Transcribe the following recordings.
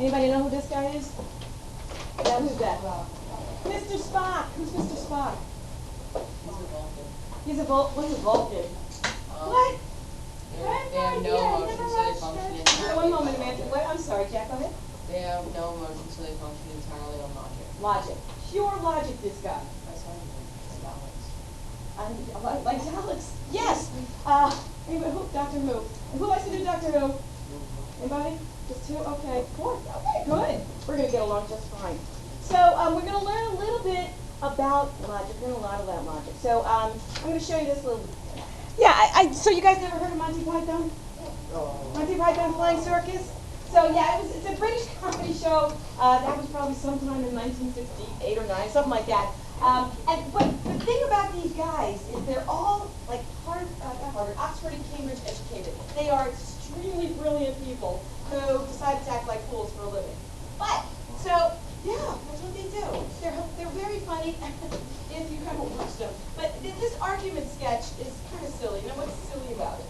Anybody know who this guy is? Yeah, who's that? Mr. Spock. Who's Mr. Spock? He's a Vulcan. What's a Vulcan? What? They have no emotions, so they function entirely. One moment, Amanda. What? I'm sorry, Jack. Go ahead. They have no emotions, so they function entirely on logic. Logic. Pure logic. This guy. That's how you it's balance. Like Alex. Yes. Anybody? Who? Doctor Who? Who likes to do Doctor Who? Anybody? Just two? Okay. Four. Okay. Good. We're gonna get along just fine. So we're gonna learn a little bit about logic. Learn a lot about logic. So I'm gonna show you this little. Yeah. So you guys never heard of Monty Python? Monty Python Flying Circus? So yeah, it's a British comedy show. That was probably sometime in 1968 or 9, something like that. But the thing about these guys is they're all like Harvard, Oxford, and Cambridge educated. They are extremely brilliant people who decide to act like fools for a living. But so yeah, that's what they do. They're very funny if you kind of watch them. But this argument sketch is kind of silly. You know what's silly about it?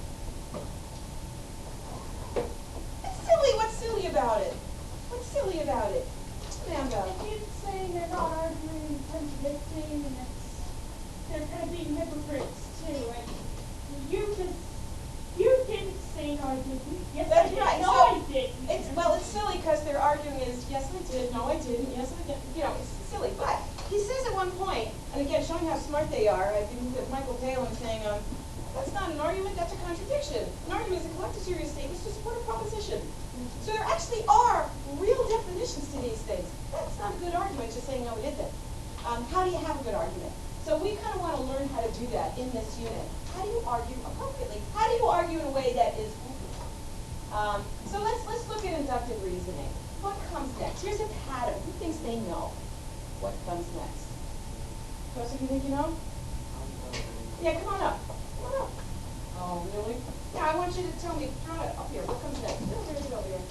What's silly about it? What's silly about it? Amanda. It's saying they're not arguing and contradicting, and they're kind of being hypocrites too. And you didn't say no, I didn't. Yes, That's I did. right. No, So I didn't. It's silly because their arguing is yes I did, no I didn't, yes I didn't. You know, it's silly. But he says at one point, and again showing how smart they are. I think that Michael Palin saying, that's not an argument, that's a contradiction. An argument is a collective series of statements to support a proposition. So there actually are real definitions to these things. That's not a good argument, just saying no it isn't. How do you have a good argument? So we kind of want to learn how to do that in this unit. How do you argue appropriately? How do you argue in a way that is so let's look at inductive reasoning. What comes next? Here's a pattern. Who thinks they know what comes next? Most of you think you know? Yeah, come on up. Come on up. Oh, really? Yeah, I want you to tell me, throw it up here. What comes next? No, there's it over here.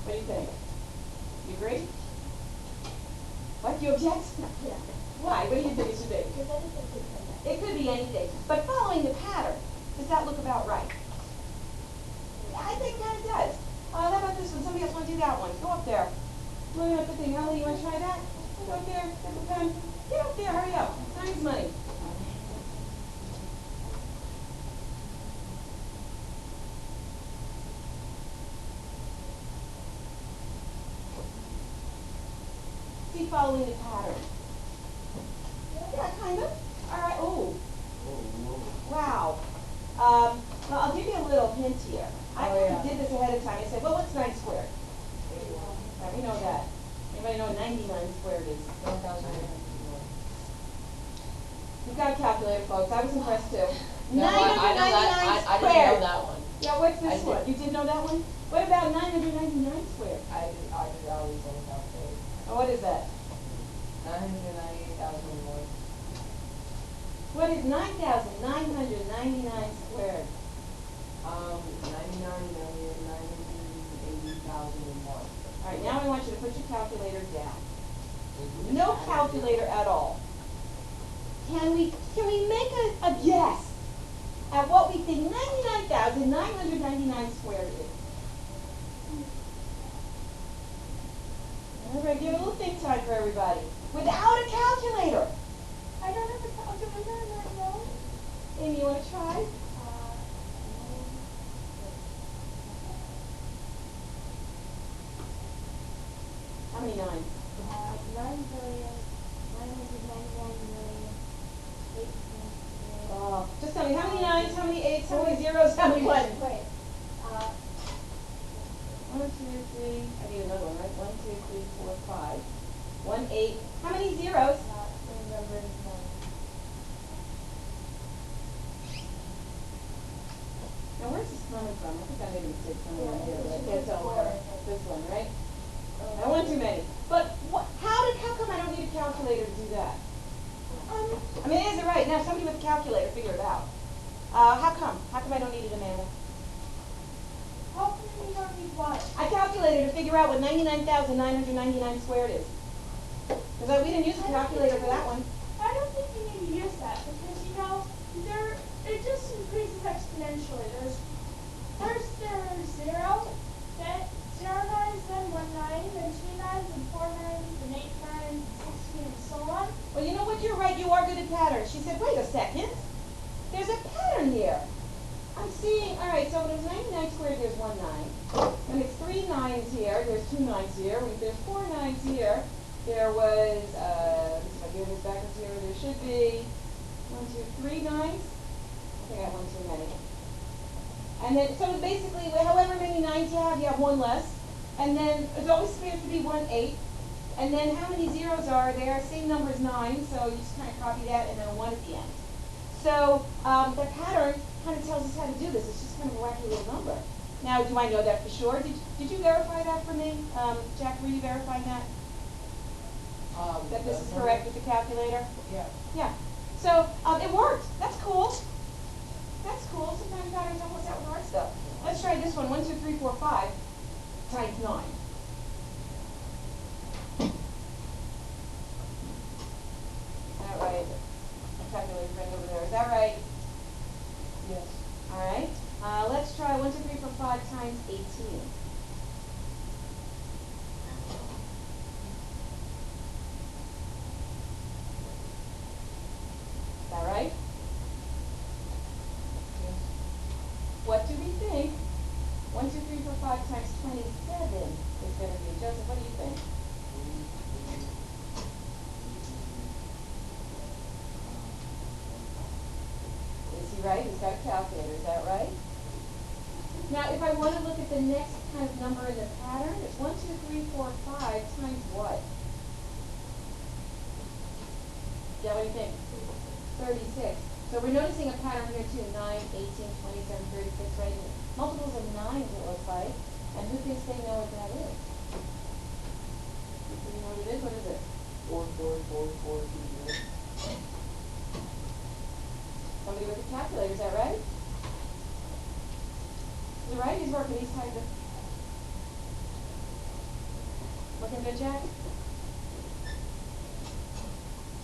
What do you think? You agree? What? You object? Yeah. Why? What do you think it should be? Because anything could come back. It could be anything. But following the pattern, does that look about right? I think that it does. How about this one? Somebody else want to do that one? Go up there. Look at the thing. Ellie, you want to try that? Go up there. Get the pen. Get up there. Hurry up. Time's money. See, following the pattern. Yeah, kind of. All right. Oh. Wow. Well, I'll give you a little hint here. I did this ahead of time. I said, well, what's 9 squared? We know that. Anybody know what 99 squared is? 1,000. You've got a calculator, folks. I was impressed too. No, I know that. I didn't know that one. Yeah, what's this one? You did know that one? What about 999 squared? I did always know calculator. Oh, what is that? 998,001. What is 9,999 squared? 99,980,001. All right, now I want you to put your calculator down. No calculator at all. Can we make a guess at what we think 99,999 squared is? Everybody, give a little think time for everybody. Without a calculator. I don't have a calculator, and I know. Amy, you want to try? How many nines? 9,999,800,000. Just tell me, how many nines, how many eights, how many zeros, how many ones? Wait. 1, 2, 3, I need another one, right? 1, 2, 3, 4, 5. 1, 8. How many zeros? Now where's this coming from? I think I made a mistake somewhere in here, but I can't tell where. This one, right? I want too many. But how come I don't need a calculator to do that? I mean, is it right? Now somebody with a calculator figure it out. How come? How come I don't need it, Amanda? How come you don't need what? I calculated to figure out what 99,999 squared is. Because we didn't use a calculator for that one. I don't think you need to use that because, you know, it just increases exponentially. First there's 0, then 0 nines, then 1 9, then 2 nines, and 4 nines, and 8 nines, and 16, and so on. Well, you know what? You're right. You are good at patterns. She said, wait a second. There's a pattern here. I'm seeing, all right, so when it was 99 squared, there's 1 9. And it's 3 nines here. There's 2 nines here. There's 4 nines here. There was, if I give this backwards here, there should be 1, 2, 3 nines. I think I have one too many. And then, so basically, however many nines you have one less. And then it always appears to be 1 8. And then how many zeros are there? Same number as 9, so you just kind of copy that and then a 1 at the end. So the pattern kind of tells us how to do this. It's just kind of a wacky little number. Now, do I know that for sure? Did you verify that for me? Jack, were you verifying that? That this is correct with the calculator? Yeah. Yeah. So it worked. That's cool. That's cool. Sometimes patterns don't work out with hard stuff. Let's try this one. 1, 2, 3, 4, 5 times 9. All right. Calculator friend over there. Is that right? Yes. All right. Let's try 1, 2, 3, 4, 5 times 18. Is that right? Yes. What do we think 1, 2, 3, 4, 5 times 27 is going to be? Joseph, what do you think? Is he right? He's got a calculator. Is that right? Now, if I want to look at the next kind of number in the pattern, it's 1, 2, 3, 4, 5 times what? Yeah, what do you think? 36. So we're noticing a pattern here too. 9, 18, 27, 36, right? Multiples of 9, it looks like. And who thinks they know what that is? Do you know what it is? What is it? 4, 4, 4, 4, 2, 0. Somebody with a calculator, is that right? Is it right? He's working. He's typing. Looking good, Jack?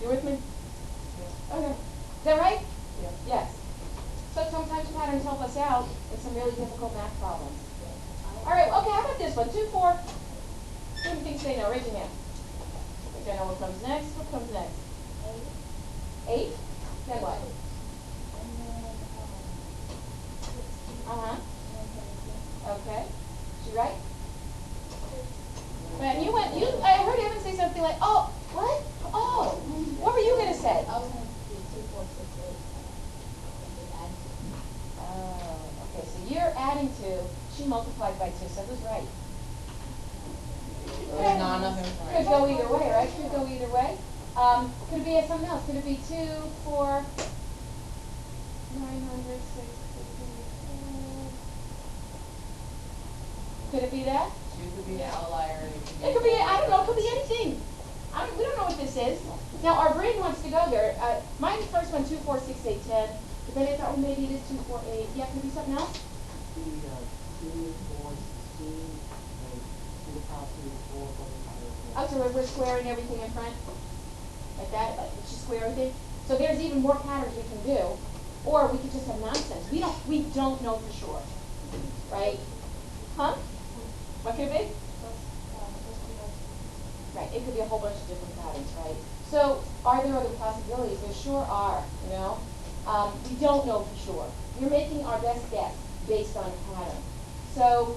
You with me? Yes. Okay. Is that right? Yes. Yes. So sometimes patterns help us out in some really difficult math problems. All right. Okay. How about this one? 2, 4. Who do you think they know? Raise your hand. I think I know what comes next. What comes next? 8. Then what? Okay. She right? When you went, I heard Evan say something like, oh, what? Oh, what were you going to say? I was going to do 2, 4, 6, 8. Oh, okay. So you're adding 2. She multiplied by 2. So who's right? There's not enough Could information. go either way, right? Could go either way. Could it be something else? Could it be 2, 4, 900, 6, 15, Could it be that? 2 could be an outlier. It could be, I don't know, it could be anything. We don't know what this is. Now, our brain wants to go there. Mine first went 2, 4, 6, 8, 10. But then I thought, well, maybe it is 2, 4, 8. Yeah, could it be something else? 2, 4, 16, and 2 to the power 3, 4, 5. Oh, so we're squaring everything in front? Like that? Like, just square everything? So there's even more patterns we can do. Or we could just have nonsense. We don't know for sure. Right? Huh? What could it be? Right, it could be a whole bunch of different patterns, right? So, are there other possibilities? There sure are, you know? We don't know for sure. We're making our best guess based on a pattern. So,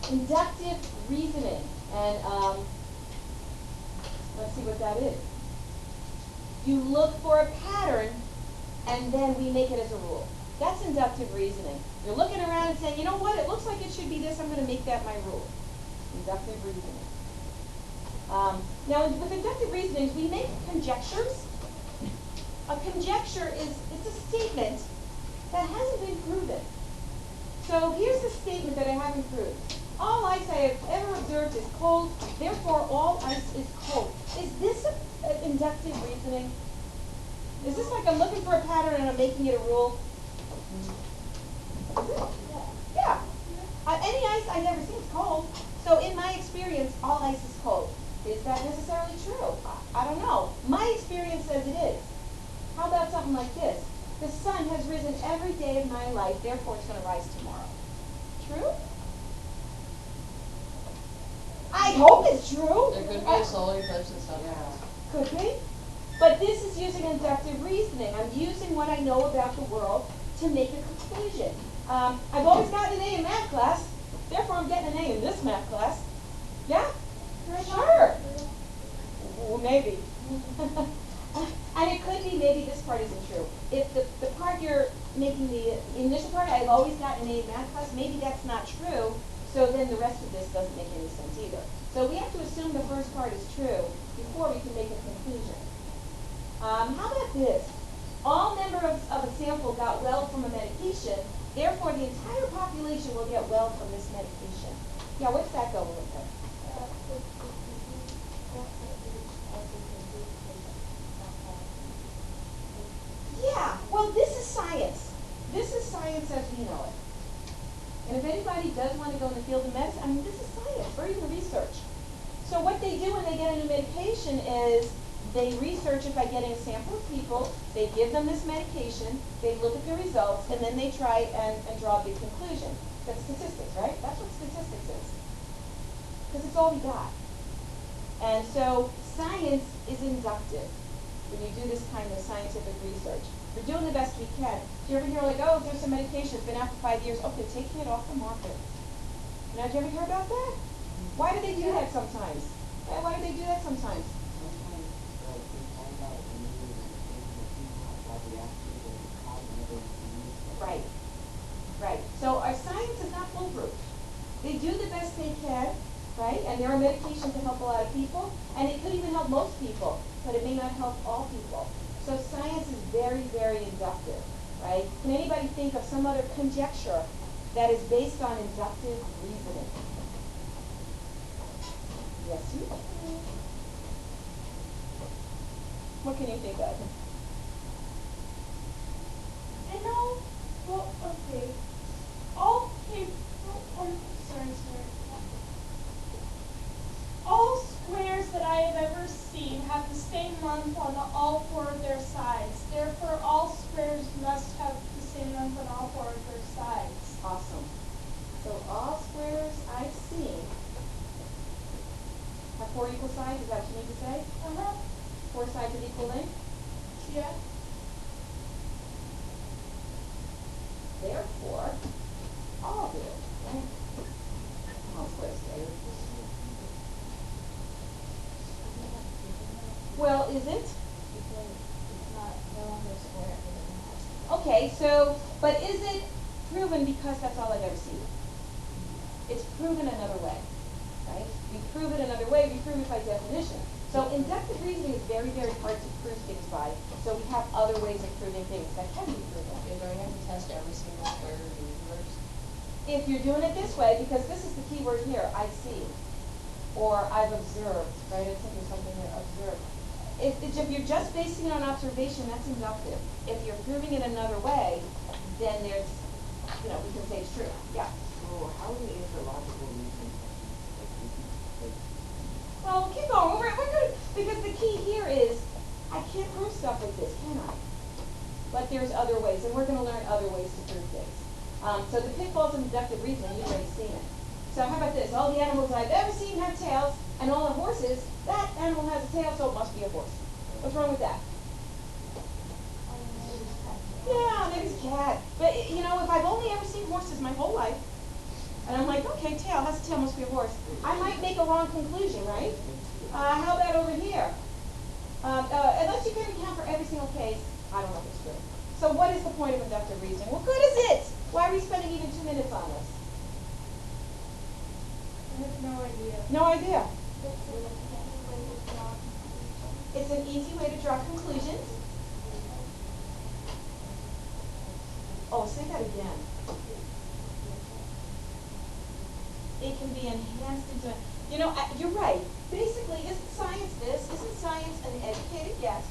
inductive reasoning, and let's see what that is. You look for a pattern, and then we make it as a rule. That's inductive reasoning. You're looking around and saying, you know what, it looks like it should be this, I'm going to make that my rule. Inductive reasoning. Now, with inductive reasoning, we make conjectures. A conjecture it's a statement that hasn't been proven. So here's the statement that I haven't proved. All ice I have ever observed is cold, therefore all ice is cold. Is this inductive reasoning? Is this like I'm looking for a pattern and I'm making it a rule? Is it? Yeah. Any ice I never see is cold. So in my experience, all ice is cold. Is that necessarily true? I don't know. My experience says it is. something like this. The sun has risen every day of my life, therefore it's going to rise tomorrow. True? I hope it's true. There could be a solar eclipse and stuff. Yeah. Could be. But this is using inductive reasoning. I'm using what I know about the world to make a conclusion. I've always gotten an A in math class, therefore I'm getting an A in this math class. Yeah? Sure. Well, maybe. And it could be maybe this part isn't true. If the part you're making, the initial part, I've always gotten an A in math class, maybe that's not true, so then the rest of this doesn't make any sense either. So we have to assume the first part is true before we can make a conclusion. How about this? All members of a sample got well from a medication, therefore the entire population will get well from this medication. Yeah, what's that going with it? Yeah, well, this is science. This is science as we know it. And if anybody does want to go in the field of medicine, I mean, this is science, or even research. So what they do when they get a new medication is they research it by getting a sample of people, they give them this medication, they look at the results, and then they try and draw a big conclusion. That's statistics, right? That's what statistics is. Because it's all we got. And so science is inductive when you do this kind of scientific research. We're doing the best we can. Do you ever hear like, oh, there's some medication, it's been out for 5 years, okay, taking it off the market. Now, do you ever hear about that? Why do they do that sometimes? Why do they do that sometimes? Sometimes, we find out when we do the reaction or the cognitive use. Right, right. So our science is not foolproof. They do the best they can, right? And there are medications that help a lot of people, and it could even help most people, but it may not help all people. So science is very, very inductive, right? Can anybody think of some other conjecture that is based on inductive reasoning? Yes, you can. What can you think of? I know, well, okay. All people, sorry. All squares that I have ever seen have the same length on all four of their sides. Therefore, all squares must have the same length on all four of their sides. Awesome. So all squares I've seen have 4 equal sides, is that what you need to say? 4 sides of equal length? Yeah. Therefore, all do, right? All squares do. Well, is it? It's not no longer square. Okay, so, but is it proven because that's all I've ever seen? It's proven another way, right? We prove it another way, we prove it by definition. So inductive reasoning is very, very hard to prove things by, so we have other ways of proving things that can be proven. Okay, do I have to test every single square of the universe? If you're doing it this way, because this is the key word here, I see, or I've observed, right? I think there's something here, observed. If you're just basing it on observation, that's inductive. If you're proving it another way, then there's, we can say it's true. Yeah. So how do we answer logical reasoning questions? Well, keep going. We're good, because the key here is I can't prove stuff like this, can I? But there's other ways, and we're going to learn other ways to prove things. So the pitfalls of inductive reasoning, you've already seen it. So how about this? All the animals I've ever seen have tails, and all the horses, that animal has a tail, so it must be a horse. What's wrong with that? Yeah, maybe it's a cat. But, if I've only ever seen horses my whole life, and I'm like, okay, tail, has a tail, must be a horse, I might make a wrong conclusion, right? How about over here? Unless you can account for every single case, I don't know if it's true. So what is the point of inductive reasoning? What good is it? Why are we spending even 2 minutes on this? I have no idea. No idea. It's an easy way to draw conclusions. Oh, say that again. It can be enhanced into, you're right. Basically, isn't science this? Isn't science an educated guess?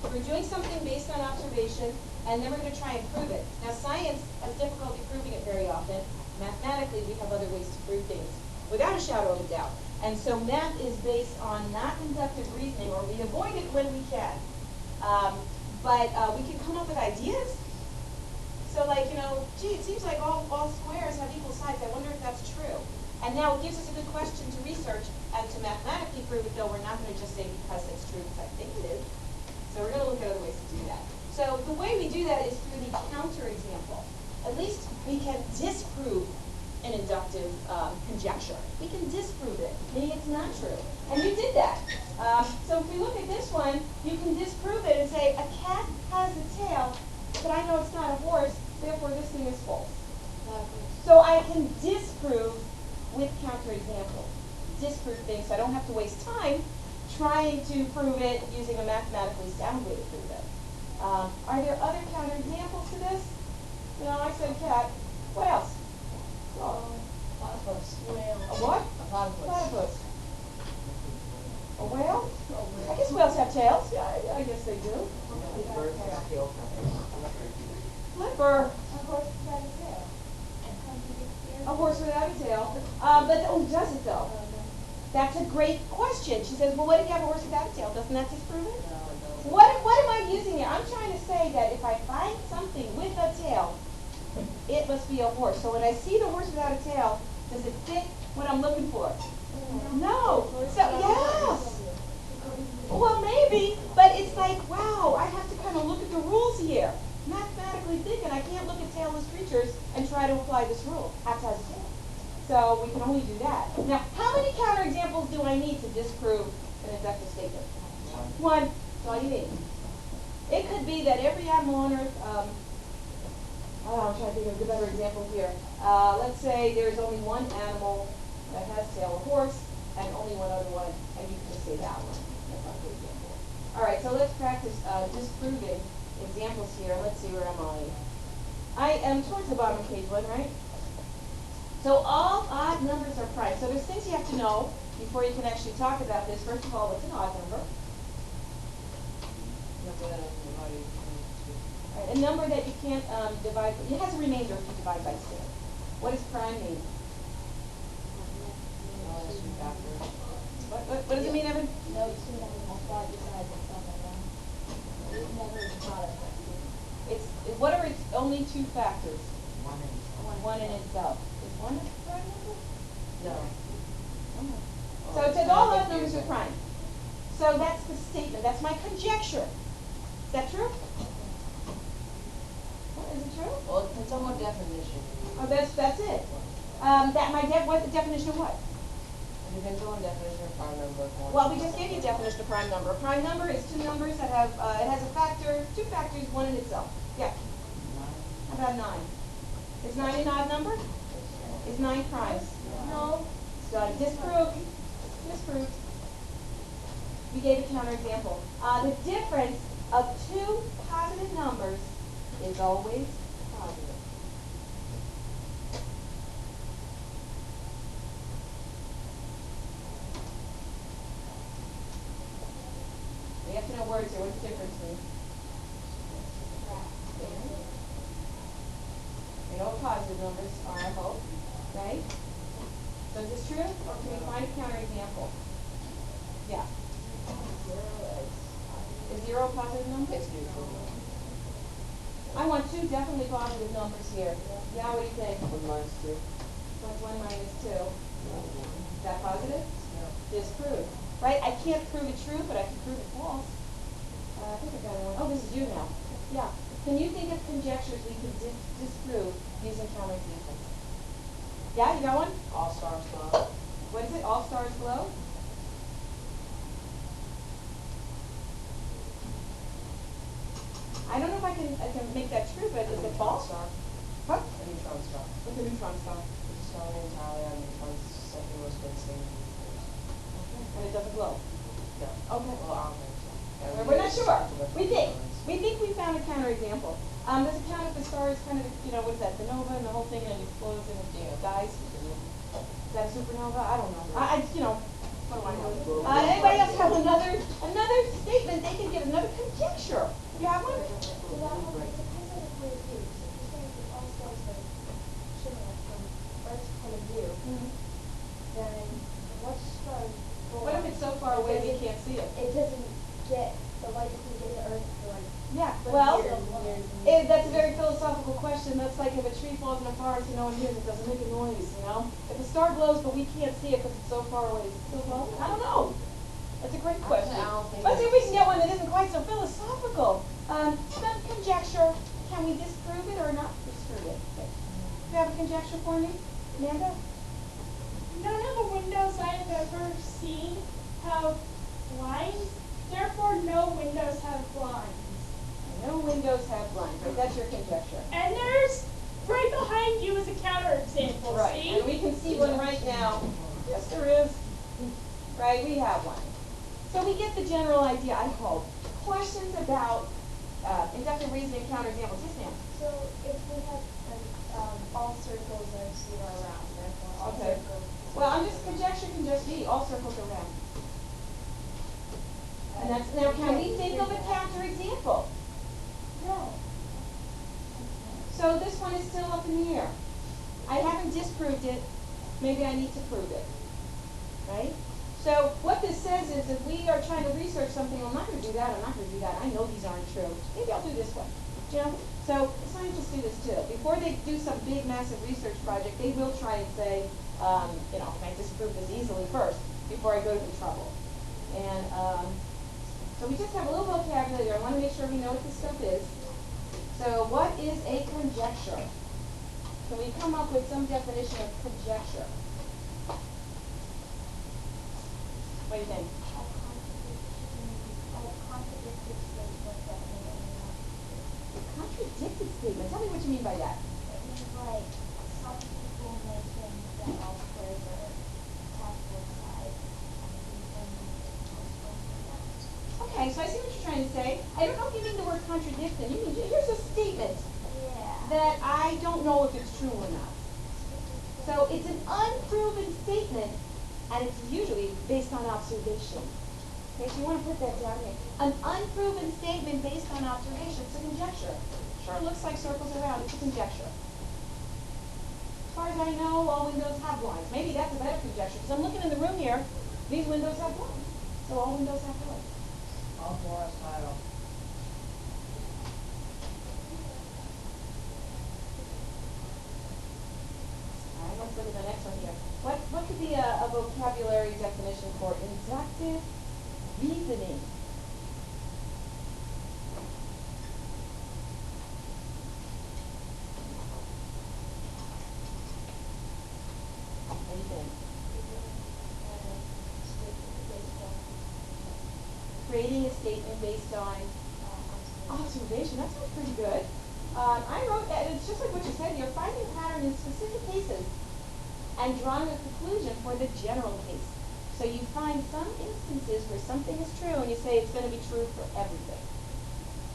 We're doing something based on observation, and then we're going to try and prove it. Now, science has difficulty proving it very often. Mathematically, we have other ways to prove things without a shadow of a doubt. And so math is based on not inductive reasoning, or we avoid it when we can. but we can come up with ideas. So like, gee, it seems like all squares have equal sides. I wonder if that's true. And now it gives us a good question to research and to mathematically prove it, though we're not going to just say because it's true, because I think it is. So we're going to look at other ways to do that. So the way we do that is through the counterexample. At least we can disprove an inductive conjecture. We can disprove it, meaning it's not true. And you did that. So if we look at this one, you can disprove it and say a cat has a tail, but I know it's not a horse, therefore this thing is false. So I can disprove with counterexamples. Disprove things, so I don't have to waste time trying to prove it using a mathematically sound way to prove it. Are there other counterexamples to this? I said cat. What else? Platypus. A what? A platypus. Platypus. A whale? I guess whales have tails. Yeah, I guess they do. Flipper. A horse without a tail. Does it though? That's a great question. She says, well, what if you have a horse without a tail? Doesn't that disprove it? No. What am I using here? I'm trying to say that if I find something with a tail, it must be a horse. So when I see the horse without a tail, does it fit what I'm looking for? No. So, yes. Well, maybe, but it's like, wow, I have to kind of look at the rules here. Mathematically thinking, I can't look at tailless creatures and try to apply this rule. Have to have a tail. So we can only do that. Now, how many counterexamples do I need to disprove an inductive statement? One. That's all you need. It could be that every animal on Earth, I'm trying to think of a better example here. Let's say there's only one animal that has tail, a horse, and only one other one, and you can just say that one. That's not a good example. All right, so let's practice disproving examples here. Let's see, where am I? I am towards the bottom of page 1, right? So all odd numbers are prime. So there's things you have to know before you can actually talk about this. First of all, what's an odd number? Right, a number that you can't divide. It has a remainder if you divide by 6. What does prime mean? What does it mean, Evan? No, two numbers multiplied besides itself and then it never is a product. What are its only two factors? One in itself. Is one a prime number? No. So it says all odd numbers are prime. So that's the statement. That's my conjecture. Is that true? Is it true? Well, it depends on what definition. Oh, that's it. What the definition of what? It depends on what definition of prime number. Well, we just gave you a definition of prime number. A prime number is two numbers that have it has a factor, two factors, one in itself. Yeah. How about 9? Is 9 an odd number? Is 9 prime? No. So disproved. Disproved. We gave a counterexample. The difference of two positive numbers is always positive. We have to know words here. What's the difference mean? We know what positive numbers are, I hope. Right? So is this true? Or can we find a counterexample? Yeah. Is 0 a positive number? It's neutral. I want 2 definitely positive numbers here. Yeah, what do you think? 1 minus 2. What's 1 minus 2? Is that positive? No. Disproved. Right? I can't prove it true, but I can prove it false. I think I got one. Oh, this is you now. Yeah. Can you think of conjectures we can disprove using counterexamples? Yeah, you got one? All stars glow. What is it? All stars glow? I don't know if I can make that true, but is it false? Star. Huh? A neutron star. What's a neutron star? It's a star named Talia, and neutrons something was been seen. And it doesn't glow. No. Okay. Well, I don't think so. Yeah, We're not sure. We think. neutrons. We think we found a counterexample. Does it count if the star is kind of, what is that, the nova and the whole thing, and it explodes and it dies? Is that a supernova? I don't know. What do I know? Anybody else have another statement they can give, another conjecture? You have one? So that one, it depends on the point of view. So if you're saying that all stars are similar from Earth's point of view, then what star is What if it's so far away we can't see it? It doesn't get the light doesn't get to Earth for like Yeah, But well, years and years and years. that's a very philosophical question. That's like if a tree falls in a forest and no one hears it, doesn't make a noise, you know? If a star glows but we can't see it because it's so far away, is it still glowing? I don't know. That's a great question. I don't think Let's see if it's- we can get one that isn't quite so philosophical. Some conjecture. Can we disprove it or not disprove it? Do you have a conjecture for me, Amanda? None of the windows I've ever seen have blinds, therefore no windows have blinds. No windows have blinds, right? That's your conjecture. And there's, right behind you is a counterexample, Right, see? and we can see one right now. Yes, there is. Right, we have one. So we get the general idea, I hope. Questions about inductive reasoning counterexamples. Yes, ma'am. So if we have like all circles are zero round, therefore all Okay. circles. Well, I'm just conjecture can just be all circles are round. And that's now. Can we think of a counterexample? No. So this one is still up in the air. I haven't disproved it. Maybe I need to prove it. Right? So what this says is if we are trying to research something, well, I'm not going to do that, I'm not going to do that. I know these aren't true. Maybe I'll do this one. You know? So scientists do this too. Before they do some big, massive research project, they will try and say, you know, can I disprove this easily first before I go to the trouble? And so we just have a little vocabulary there. I want to make sure we know what this stuff is. So what is a conjecture? Can we come up with some definition of conjecture? What do you think? Contradicted statements that may or may not be true. Contradicted statement. Tell me what you mean by that. It means like some people may think that all squares are have both sides, and people may think most squares are not. Okay, so I see what you're trying to say. I don't know if you mean the word contradicted. You mean here's a statement Yeah. that I don't know if it's true or not. So it's an unproven statement, and it's usually based on observation. Okay, so you want to put that down here. An unproven statement based on observation. It's a conjecture. Sure looks like circles around. It's a conjecture. As far as I know, all windows have blinds. Maybe that's a better conjecture, because I'm looking in the room here. These windows have blinds. So all windows have blinds. All for us, title. All right, let's look at the next one here. What could be a vocabulary definition for inductive reasoning? What do you think? Creating a statement based on observation. That sounds pretty good. I wrote that. It's just like what you said here. Finding a pattern in specific cases and drawing a conclusion for the general case. So you find some instances where something is true and you say it's going to be true for everything.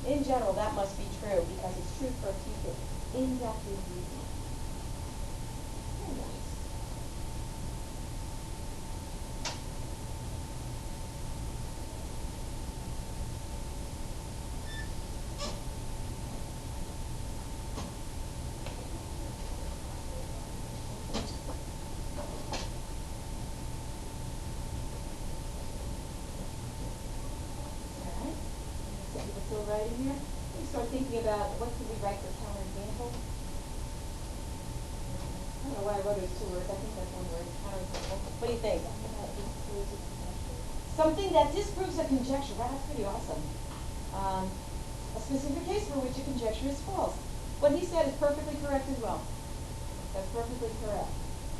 In general, that must be true because it's true for a few things. Inductive reasoning. Very nice. Alright. So people still writing here? We start thinking about what could we write for counterexample. I don't know why I wrote it as 2 words. I think that's 1 word. Counterexample. What do you think? Something that disproves a conjecture. Wow, that's pretty awesome. A specific case for which a conjecture is false. What he said is perfectly correct as well. That's perfectly correct.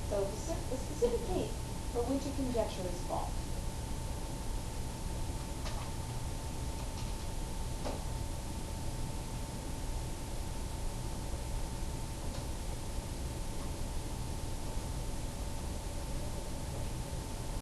So a specific case for which a conjecture is false.